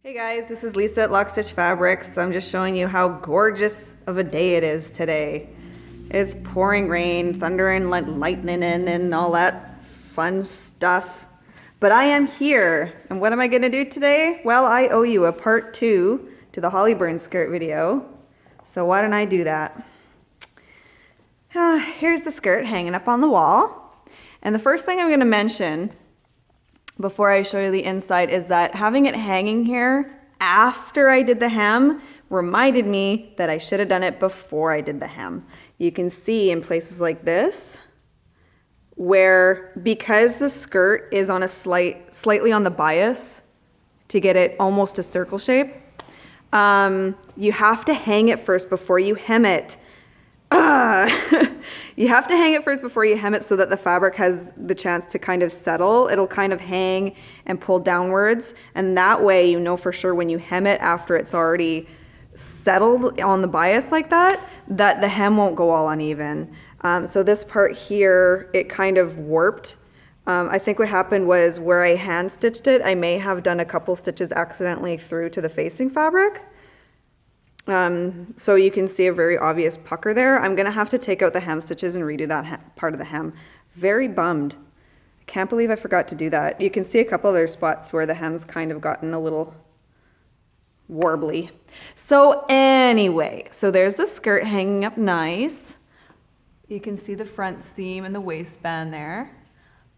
Hey guys, this is Lisa at Lockstitch Fabrics. I'm just showing you how gorgeous of a day it is today. It's pouring rain, thunder and lightning and all that fun stuff. But I am here, and what am I gonna do today? Well, I owe you a part 2 to the Hollyburn skirt video. So why don't I do that? Here's the skirt hanging up on the wall. And the first thing I'm gonna mention before I show you the inside is that having it hanging here after I did the hem reminded me that I should have done it before I did the hem. You can see in places like this where, because the skirt is on a slightly on the bias to get it almost a circle shape, you have to hang it first before you hem it. You have to hang it first before you hem it so that the fabric has the chance to kind of settle. It'll kind of hang and pull downwards, and that way you know for sure when you hem it after it's already settled on the bias like that, that the hem won't go all uneven. So this part here, it kind of warped. I think what happened was where I hand stitched it, I may have done a couple stitches accidentally through to the facing fabric. So you can see a very obvious pucker there. I'm gonna have to take out the hem stitches and redo that part of the hem. Very bummed. I can't believe I forgot to do that. You can see a couple other spots where the hem's kind of gotten a little warbly. So anyway, so there's the skirt hanging up nice. You can see the front seam and the waistband there.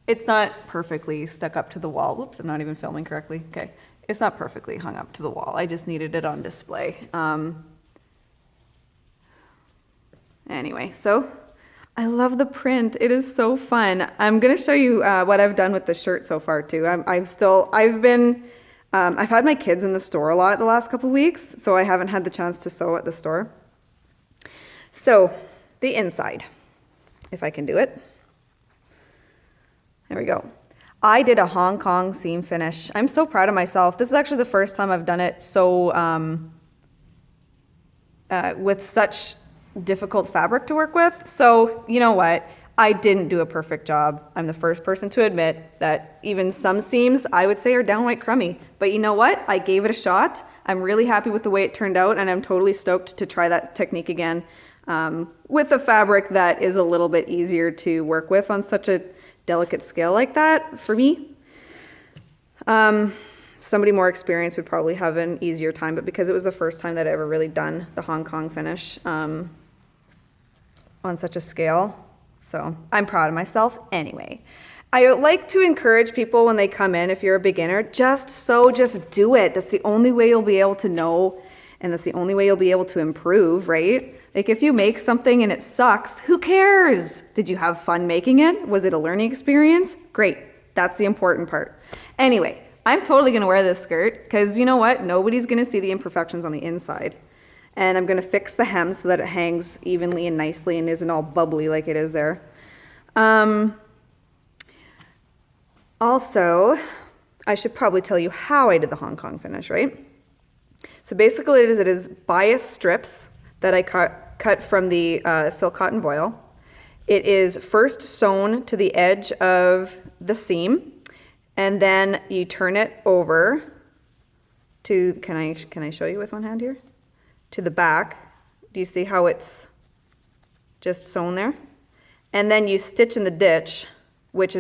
It's not perfectly stuck up to the wall. Whoops, I'm not even filming correctly. Okay. It's not perfectly hung up to the wall. I just needed it on display. Anyway, so I love the print. It is so fun. I'm gonna show you what I've done with the shirt so far too. I've had my kids in the store a lot the last couple weeks, so I haven't had the chance to sew at the store. So the inside, if I can do it. There we go. I did a Hong Kong seam finish. I'm so proud of myself. This is actually the first time I've done it so with such difficult fabric to work with. So you know what? I didn't do a perfect job. I'm the first person to admit that even some seams I would say are downright crummy. But you know what? I gave it a shot. I'm really happy with the way it turned out, and I'm totally stoked to try that technique again with a fabric that is a little bit easier to work with on such a delicate scale like that for me. Somebody more experienced would probably have an easier time, but because it was the first time that I ever really done the Hong Kong finish on such a scale, so I'm proud of myself anyway. I like to encourage people when they come in, if you're a beginner, just do it. That's the only way you'll be able to know, and that's the only way you'll be able to improve, right? Like if you make something and it sucks, who cares? Did you have fun making it? Was it a learning experience? Great. That's the important part. Anyway, I'm totally gonna wear this skirt because you know what? Nobody's gonna see the imperfections on the inside. And I'm gonna fix the hem so that it hangs evenly and nicely and isn't all bubbly like it is there. Also, I should probably tell you how I did the Hong Kong finish, right? So basically it is bias strips that I cut from the silk cotton voile. It is first sewn to the edge of the seam, and then you turn it over to, can I show you with one hand here? To the back. Do you see how it's just sewn there? And then you stitch in the ditch, which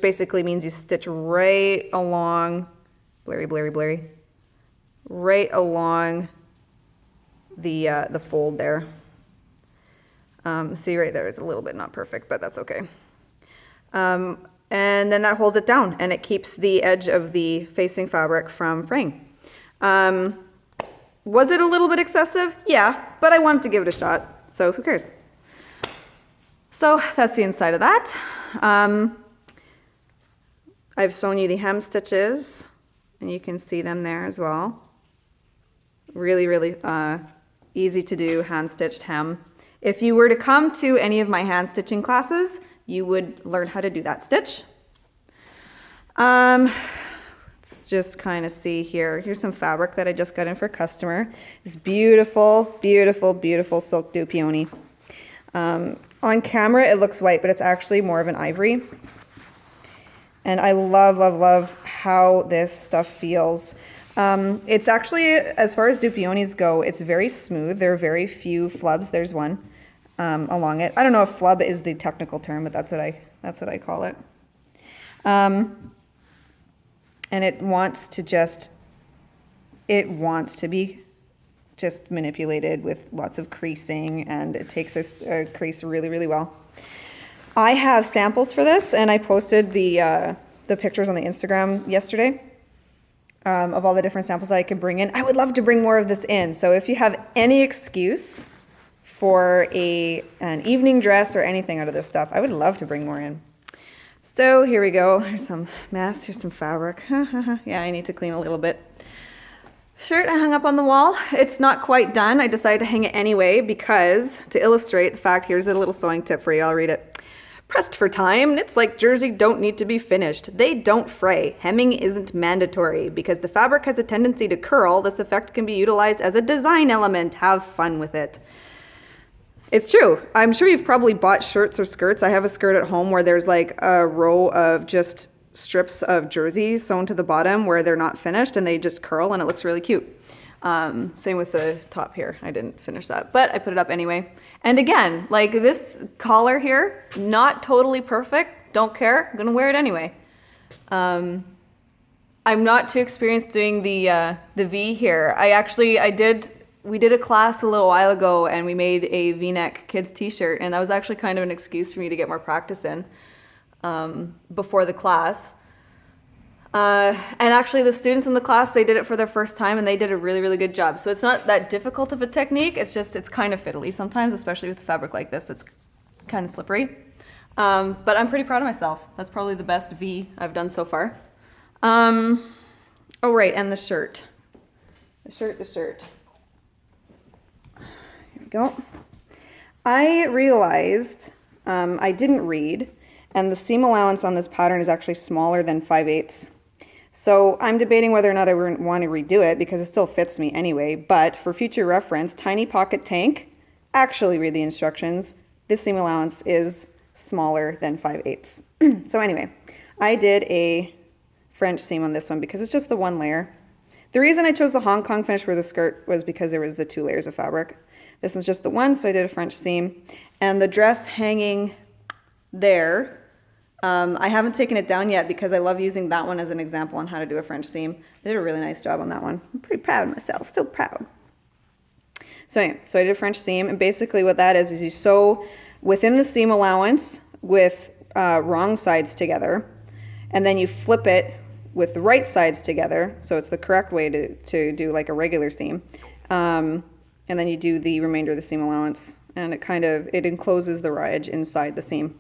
basically means you stitch right along, blurry, right along the fold there. See right there, it's a little bit not perfect, but that's okay. And then that holds it down and it keeps the edge of the facing fabric from fraying. Was it a little bit excessive? Yeah, but I wanted to give it a shot, so who cares? So that's the inside of that. I've sewn you the hem stitches and you can see them there as well. Really easy to do hand-stitched hem. If you were to come to any of my hand stitching classes, you would learn how to do that stitch. Let's just kind of see here. Here's some fabric that I just got in for a customer. This beautiful silk duo peony. On camera it looks white, but it's actually more of an ivory. And I love how this stuff feels. It's actually, as far as Dupionis go, it's very smooth. There are very few flubs. There's one along it. I don't know if flub is the technical term, but that's what I call it. And it wants to be just manipulated with lots of creasing, and it takes a crease really, really well. I have samples for this, and I posted the pictures on the Instagram yesterday of all the different samples I could bring in. I would love to bring more of this in, so if you have any excuse for an evening dress or anything out of this stuff, I would love to bring more in. So here we go. Here's some mess. Here's some fabric. Yeah, I need to clean a little bit. Shirt I hung up on the wall. It's not quite done. I decided to hang it anyway because, to illustrate the fact, here's a little sewing tip for you. I'll read it. Pressed for time, knits like jersey don't need to be finished. They don't fray. Hemming isn't mandatory. Because the fabric has a tendency to curl, this effect can be utilized as a design element. Have fun with it. It's true. I'm sure you've probably bought shirts or skirts. I have a skirt at home where there's like a row of just strips of jersey sewn to the bottom where they're not finished and they just curl and it looks really cute. Same with the top here. I didn't finish that, but I put it up anyway. And again, like this collar here, not totally perfect. Don't care. I'm gonna wear it anyway. I'm not too experienced doing the V here. We did a class a little while ago and we made a V-neck kids t-shirt, and that was actually kind of an excuse for me to get more practice in before the class. And actually the students in the class, they did it for their first time and they did a really, really good job. So it's not that difficult of a technique, it's kind of fiddly sometimes, especially with a fabric like this that's kind of slippery. But I'm pretty proud of myself. That's probably the best V I've done so far. Oh right, and the shirt. The shirt. Go. I realized I didn't read, and the seam allowance on this pattern is actually smaller than 5/8. So I'm debating whether or not I want to redo it because it still fits me anyway, but for future reference, tiny pocket tank, actually read the instructions. This seam allowance is smaller than 5/8. So anyway, I did a French seam on this one because it's just the one layer. The reason I chose the Hong Kong finish for the skirt was because there was the 2 layers of fabric. This one's just the one, so I did a French seam. And the dress hanging there, I haven't taken it down yet because I love using that one as an example on how to do a French seam. They did a really nice job on that one. I'm pretty proud of myself, so proud. So anyway, so I did a French seam, and basically what that is you sew within the seam allowance with wrong sides together, and then you flip it with the right sides together, so it's the correct way to do like a regular seam. And then you do the remainder of the seam allowance, and it encloses the ridge inside the seam.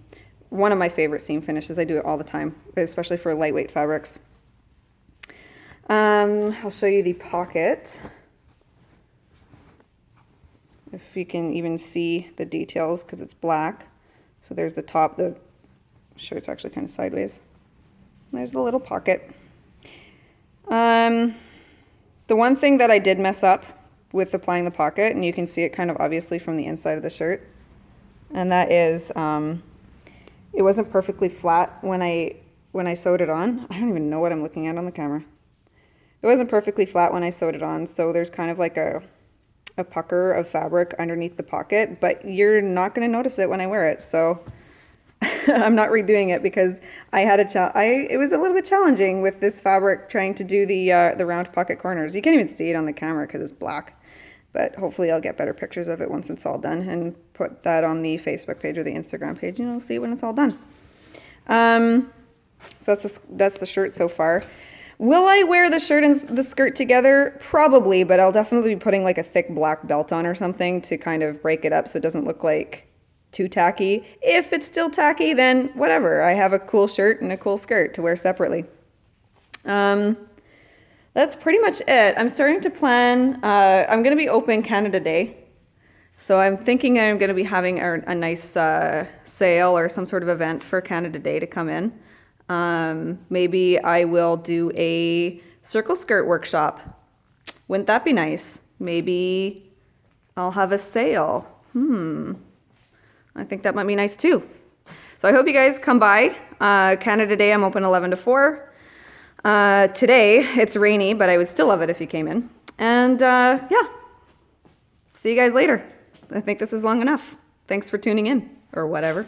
One of my favorite seam finishes. I do it all the time, especially for lightweight fabrics. I'll show you the pocket. If you can even see the details, because it's black. So there's the top, the shirt's actually kind of sideways. There's the little pocket. The one thing that I did mess up with applying the pocket, and you can see it kind of obviously from the inside of the shirt, and that is it wasn't perfectly flat when I sewed it on. I don't even know what I'm looking at on the camera. It wasn't perfectly flat when I sewed it on, so there's kind of like a pucker of fabric underneath the pocket, but you're not going to notice it when I wear it, so I'm not redoing it because I had it was a little bit challenging with this fabric trying to do the round pocket corners. You can't even see it on the camera because it's black. But hopefully I'll get better pictures of it once it's all done and put that on the Facebook page or the Instagram page, and you'll see when it's all done. So that's the shirt so far. Will I wear the shirt and the skirt together? Probably, but I'll definitely be putting like a thick black belt on or something to kind of break it up so it doesn't look like too tacky. If it's still tacky, then whatever. I have a cool shirt and a cool skirt to wear separately. That's pretty much it. I'm starting to plan, I'm going to be open Canada Day. So I'm thinking I'm going to be having a nice sale or some sort of event for Canada Day to come in. Maybe I will do a circle skirt workshop. Wouldn't that be nice? Maybe I'll have a sale. I think that might be nice too. So I hope you guys come by. Canada Day, I'm open 11 to 4. Today, it's rainy, but I would still love it if you came in. And yeah, see you guys later. I think this is long enough. Thanks for tuning in, or whatever.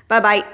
Bye-bye.